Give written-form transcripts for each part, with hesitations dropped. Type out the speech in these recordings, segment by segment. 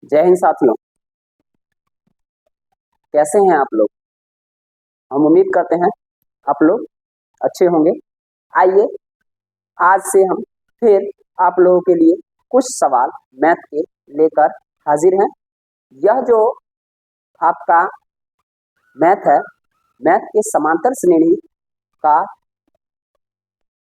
जय हिंद साथियों, कैसे हैं आप लोग। हम उम्मीद करते हैं आप लोग अच्छे होंगे। आइए आज से हम फिर आप लोगों के लिए कुछ सवाल मैथ के लेकर हाजिर हैं। यह जो आपका मैथ है, मैथ के समांतर श्रेणी का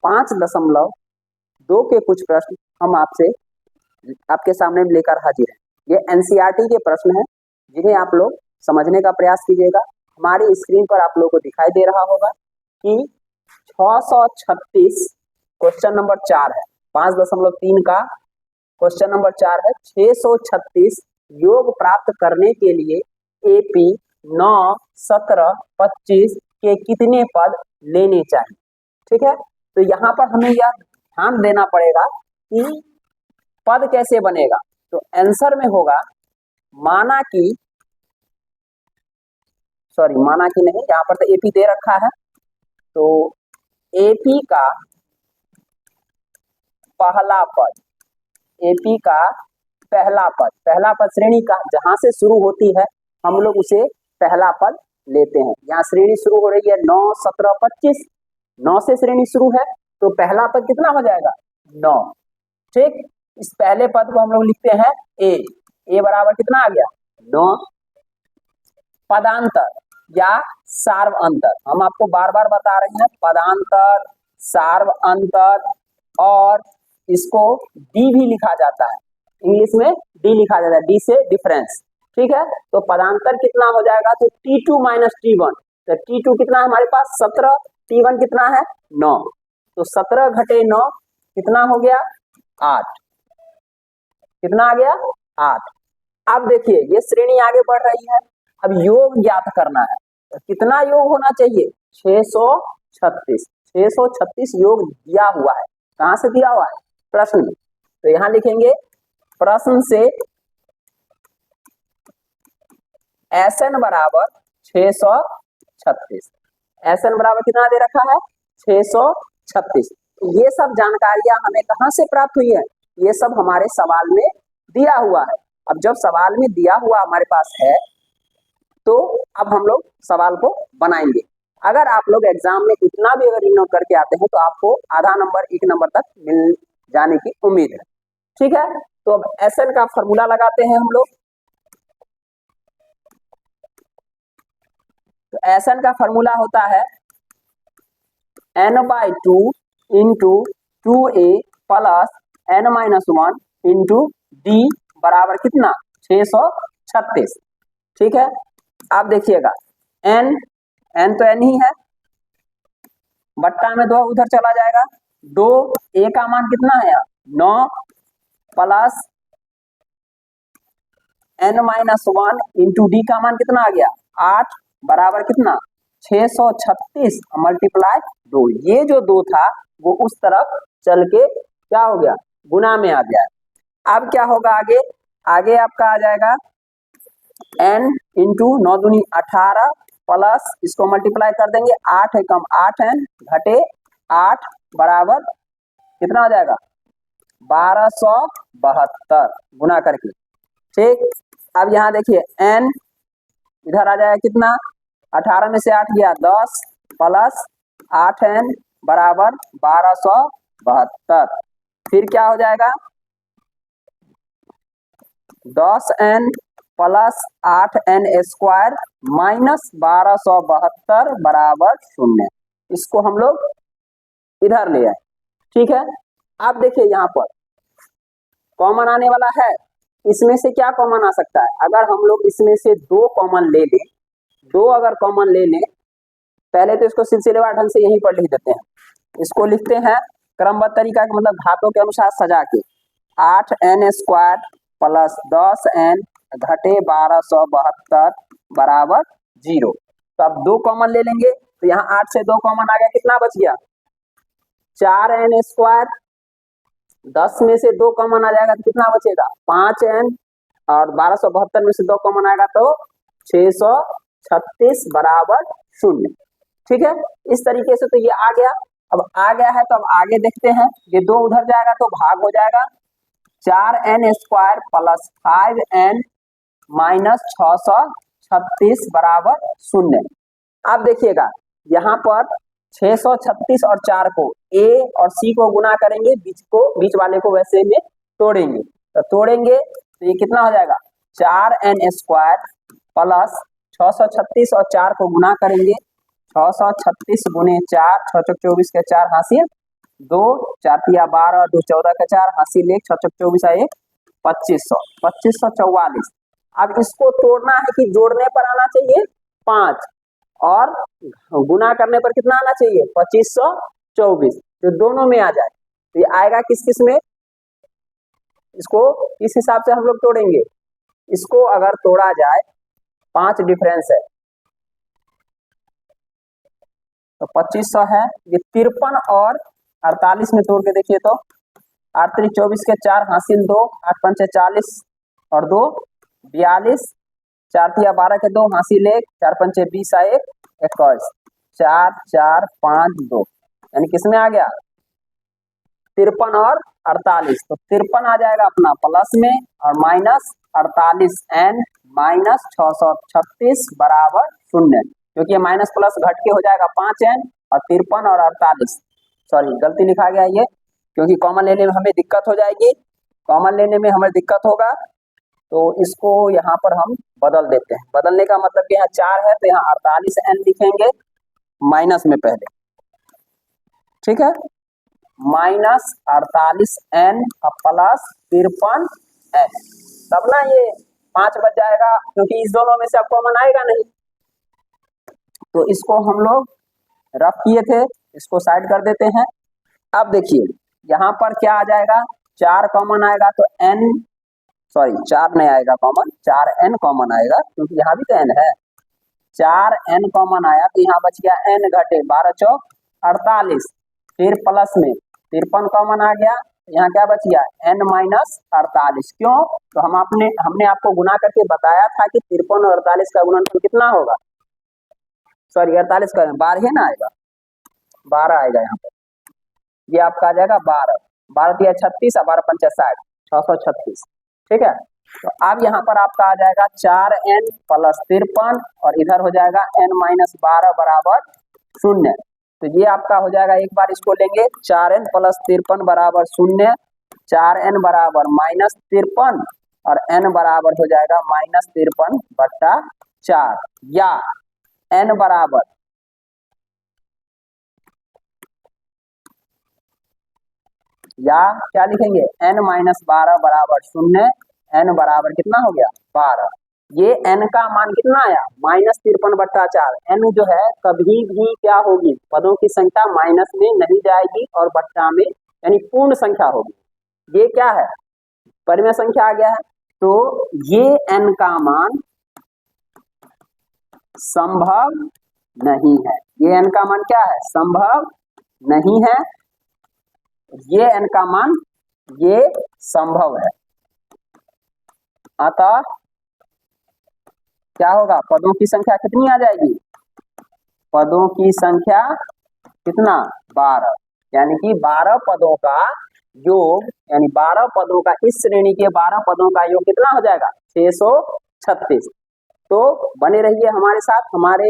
5.2 के कुछ प्रश्न हम आपके सामने लेकर हाजिर हैं। ये एनसीईआरटी के प्रश्न हैं जिन्हें आप लोग समझने का प्रयास कीजिएगा। हमारी स्क्रीन पर आप लोगों को दिखाई दे रहा होगा कि 636 क्वेश्चन नंबर 4 है। 5.3 का क्वेश्चन नंबर 4 है। 636 योग प्राप्त करने के लिए एपी 9, 17, 25 के कितने पद लेने चाहिए। ठीक है, तो यहाँ पर हमें यह ध्यान देना पड़ेगा कि पद कैसे बनेगा। तो आंसर में होगा माना कि नहीं, यहाँ पर तो एपी दे रखा है, तो एपी का पहला पद, एपी का पहला पद श्रेणी का जहां से शुरू होती है हम लोग उसे पहला पद लेते हैं। यहाँ श्रेणी शुरू हो रही है 9, 17, 25, 9 से श्रेणी शुरू है, तो पहला पद कितना हो जाएगा 9। ठीक, इस पहले पद को हम लोग लिखते हैं ए बराबर कितना आ गया 9। पदांतर या सार्व अंतर हम आपको बार बार बता रहे हैं, पदांतर, सार्व अंतर, और इसको डी भी लिखा जाता है, इंग्लिश में डी लिखा जाता है, डी से डिफरेंस। ठीक है, तो पदांतर कितना हो जाएगा, तो T2 माइनस T1, तो T2 कितना है हमारे पास 17, T1 कितना है 9, तो 17 घटे 9 कितना हो गया 8, कितना आ गया 8। अब देखिए ये श्रेणी आगे बढ़ रही है, अब योग ज्ञात करना है, तो कितना योग होना चाहिए 636 योग दिया हुआ है। कहां से दिया हुआ है प्रश्न में, तो यहां लिखेंगे प्रश्न से SN बराबर 636, SN बराबर कितना दे रखा है 636। ये सब जानकारियां हमें कहां से प्राप्त हुई है, ये सब हमारे सवाल में दिया हुआ है। अब जब सवाल में दिया हुआ हमारे पास है तो अब हम लोग सवाल को बनाएंगे। अगर आप लोग एग्जाम में इतना भी अगर इग्नोर करके आते हैं तो आपको आधा नंबर 1 नंबर तक मिल जाने की उम्मीद है। ठीक है, तो अब SN का फॉर्मूला लगाते हैं हम लोग। तो SN का फॉर्मूला होता है n/2 into 2a plus n-1 into D बराबर कितना 636। ठीक है, आप देखिएगा n तो n ही है, बट्टा में 2 उधर चला जाएगा, 2 a का मान कितना है 9 प्लस n-1 इंटू डी का मान कितना आ गया 8 बराबर कितना 636 मल्टीप्लाई 2। ये जो 2 था वो उस तरफ चल के क्या हो गया गुना में आ गया। अब क्या होगा आगे आपका आ जाएगा n इंटू 9 दूनी 18 प्लस इसको मल्टीप्लाई कर देंगे 8 है कम 8n घटे 8 बराबर कितना हो जाएगा 1272 गुना करके। ठीक, अब यहाँ देखिए n इधर आ जाएगा कितना 18 में से 8 गया 10 प्लस 8n बराबर 1272। फिर क्या हो जाएगा 10n plus 8n square minus 1272 बराबर 0। इसको हम लोग इधर ले आए। ठीक है, अब देखिए यहाँ पर कॉमन आने वाला है, इसमें से क्या कॉमन आ सकता है, अगर हम लोग इसमें से 2 कॉमन ले लें, 2 अगर कॉमन ले लें, पहले तो इसको सिलसिलेवार ढंग से यहीं पर लिख देते हैं। इसको लिखते हैं क्रमबद्ध तरीका के मतलब घातों के अनुसार सजा के 8n स्क्वायर प्लस 10n घटे 1272 बराबर 0। तो अब 2 कॉमन ले लेंगे, तो यहाँ 8 से 2 कॉमन आ गया, कितना बच गया 4n स्क्वायर, 10 में से 2 कॉमन आ जाएगा तो कितना बचेगा 5n, और 1272 में से 2 कॉमन आएगा तो 636 बराबर 0। ठीक है, इस तरीके से तो ये आ गया। अब आ गया है तो अब आगे देखते हैं, ये 2 उधर जाएगा तो भाग हो जाएगा, 4n square plus 5n minus 636 बराबर 0। अब देखिएगा यहाँ पर 636 और 4 को ए और सी को गुना करेंगे, बीच वाले को वैसे में तोड़ेंगे, तो तोड़ेंगे तो ये कितना हो जाएगा 4n स्क्वायर प्लस 636 और 4 को गुना करेंगे 636 गुने 4, 6 चौक 24 के 4 हासिल 2, 4 तिया 12, 2 14 के 4 हासिल 1, 6 चौक 24 आए 2500, 2544। अब इसको तोड़ना है कि जोड़ने पर आना चाहिए 5 और गुना करने पर कितना आना चाहिए 2524, तो दोनों में आ जाए तो ये आएगा किस किस में, इसको इस हिसाब से हम लोग तोड़ेंगे। इसको अगर तोड़ा जाए 5 डिफरेंस है तो 2500 है, ये 53 और 48 में तोड़ के देखिए तो 8 3 24 के 4 हासिल 2, 8 5 40 और 2 42, 4 तिया 12 के 2 हासिल 1, 4 5 20 आए 21, 4 4 5 2, यानी किसमें आ गया 53 और 48, तो 53 आ जाएगा अपना प्लस में और माइनस 48 n माइनस 636 बराबर 0, क्योंकि ये माइनस प्लस घट के हो जाएगा 5n और 53 और 48, सॉरी गलती लिखा गया ये, क्योंकि कॉमन लेने में हमें दिक्कत हो जाएगी, कॉमन लेने में हमें दिक्कत होगा, तो इसको यहाँ पर हम बदल देते हैं। बदलने का मतलब कि यहाँ 4 है तो यहाँ 48n लिखेंगे माइनस में पहले, ठीक है, माइनस 48n प्लस 53n, तब ना ये 5 बच जाएगा, क्योंकि इस दोनों में से अब कॉमन आएगा नहीं, तो इसको हम लोग रफ किए थे, इसको साइड कर देते हैं। अब देखिए यहाँ पर क्या आ जाएगा 4 कॉमन आएगा तो n, सॉरी 4 नहीं आएगा कॉमन, 4n कॉमन आएगा, क्योंकि यहाँ भी तो n है, 4n कॉमन आया तो यहाँ बच गया n घटे 12 चौक 48, फिर प्लस में 53 कॉमन आ गया, यहाँ क्या बच गया n माइनस 48, क्यों तो हमने आपको गुना करके बताया था कि 53 और 48 का गुणनफल कितना होगा, सॉरी 48 का 12 है ना आएगा, 12 आएगा यहाँ पर, ये आपका आ जाएगा 12, 12 तिया 36 और 12 पंचा 60, 636, ठीक है। तो अब यहाँ पर आपका आ जाएगा 4n प्लस 53 और इधर हो जाएगा n माइनस 12 बराबर 0, तो ये आपका हो जाएगा, एक बार इसको लेंगे 4n प्लस 53 बराबर 0, 4n बराबर माइनस 53 और n बराबर हो जाएगा माइनस 53 बट्टा 4, या n बराबर या क्या लिखेंगे n माइनस 12 बराबर 0, n बराबर कितना हो गया 12, ये n का मान कितना आया माइनस 53 बट्टा 4, n जो है कभी भी क्या होगी पदों की संख्या माइनस में नहीं जाएगी और बट्टा में यानी पूर्ण संख्या होगी, ये क्या है परिमेय संख्या आ गया है, तो ये n का मान संभव नहीं है, ये n का मान क्या है संभव नहीं है, ये n का मान ये संभव है, अतः क्या होगा पदों की संख्या कितनी आ जाएगी, पदों की संख्या कितना 12, यानी कि 12 पदों का योग, यानी 12 पदों का इस श्रेणी के 12 पदों का योग कितना हो जाएगा 636। तो बने रहिए हमारे साथ हमारे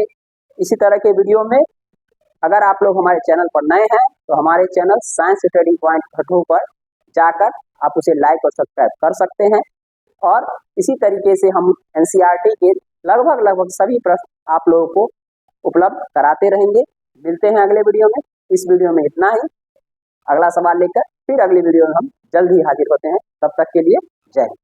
इसी तरह के वीडियो में। अगर आप लोग हमारे चैनल पर नए हैं तो हमारे channel science study point Bhattu पर जाकर आप उसे लाइक और सब्सक्राइब कर सकते हैं, और इसी तरीके से हम एनसीईआरटी के लगभग सभी प्रश्न आप लोगों को उपलब्ध कराते रहेंगे। मिलते हैं अगले वीडियो में, इस वीडियो में इतना ही, अगला सवाल लेकर फिर अगली वीडियो में हम जल्द ही हाजिर होते हैं, तब तक के लिए जय हिंद।